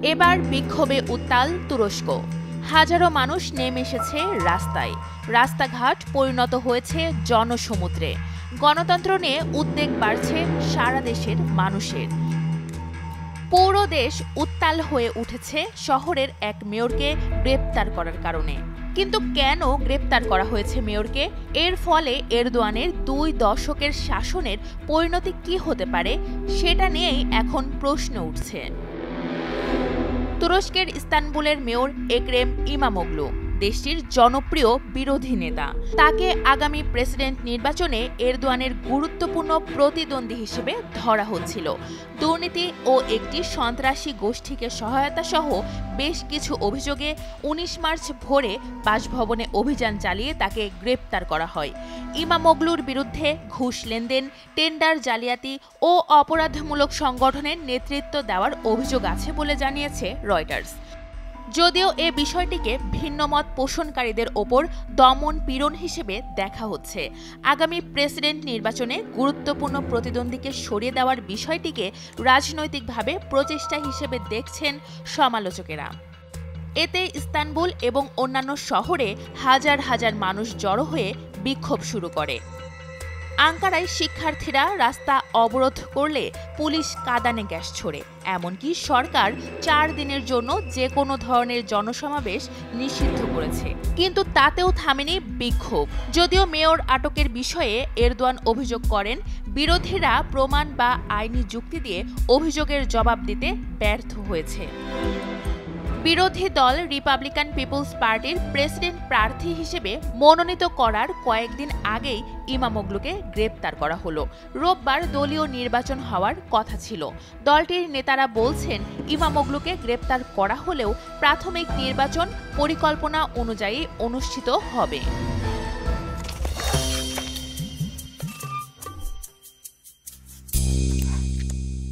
এবার বিক্ষোভে উত্তাল তুরস্ক। হাজারো মানুষ নেমে এসেছে রাস্তায়। রাস্তাঘাট পরিণত হয়েছে জনসমুদ্রে। গণতন্ত্র নিয়ে উদ্বেগ বাড়ছে সারা দেশের মানুষের। পুরো দেশ উত্তাল হয়ে উঠেছে শহরের এক মেয়রকে গ্রেপ্তার করার কারণে। কিন্তু কেন গ্রেপ্তার করা হয়েছে মেয়রকে? এর ফলে এরদোয়ানের 2 দশকের শাসনের পরিণতি কি হতে পারে সেটা নিয়েই এখন প্রশ্ন উঠছে। তুরস্কের ইস্তানবুলের মেয়র এক্রেম ইমামোগলু দেশটির জনপ্রিয় বিরোধী নেতা। তাকে আগামী প্রেসিডেন্ট নির্বাচনে এরদোয়ানের গুরুত্বপূর্ণ প্রতিদ্বন্দ্বী হিসেবে ধরা হচ্ছিল। দুর্নীতি ও একটি সন্ত্রাসী গোষ্ঠীকে সহায়তা সহ বেশ কিছু অভিযোগে 19 মার্চ ভোরে বাসভবনে অভিযান চালিয়ে তাকে গ্রেপ্তার করা হয়। ইমামোগলুর বিরুদ্ধে ঘুষ লেনদেন, টেন্ডার জালিয়াতি ও অপরাধমূলক সংগঠনের নেতৃত্ব দেওয়ার অভিযোগ আছে বলে জানিয়েছে রয়টার্স। যদিও এ বিষয়টিকে ভিন্নমত পোষণকারীদের ওপর দমন পীড়ন হিসেবে দেখা হচ্ছে। আগামী প্রেসিডেন্ট নির্বাচনে গুরুত্বপূর্ণ প্রতিদ্বন্দ্বীকে সরিয়ে দেওয়ার বিষয়টিকে রাজনৈতিকভাবে প্রচেষ্টা হিসেবে দেখছেন সমালোচকেরা। এতে ইস্তানবুল এবং অন্যান্য শহরে হাজার হাজার মানুষ জড়ো হয়ে বিক্ষোভ শুরু করে। আঙ্কারায় শিক্ষার্থীরা রাস্তা অবরোধ করলে পুলিশ কাঁদানে গ্যাস ছোড়ে। এমনকি সরকার 4 দিনের জন্য যে কোনো ধরনের জনসমাবেশ নিষিদ্ধ করেছে। কিন্তু তাতেও থামেনি বিক্ষোভ। যদিও মেয়র আটকের বিষয়ে এরদোয়ান অভিযোগ করেন, বিরোধীরা প্রমাণ বা আইনি যুক্তি দিয়ে অভিযোগের জবাব দিতে ব্যর্থ হয়েছে। বিরোধী দল রিপাবলিকান পিপলস পার্টির প্রেসিডেন্ট প্রার্থী হিসেবে মনোনীত করার কয়েকদিন আগেই ইমামোগলুকে গ্রেপ্তার করা হলো। রোববার দলীয় নির্বাচন হওয়ার কথা ছিল। দলটির নেতারা বলছেন, ইমামোগলুকে গ্রেপ্তার করা হলেও প্রাথমিক নির্বাচন পরিকল্পনা অনুযায়ী অনুষ্ঠিত হবে।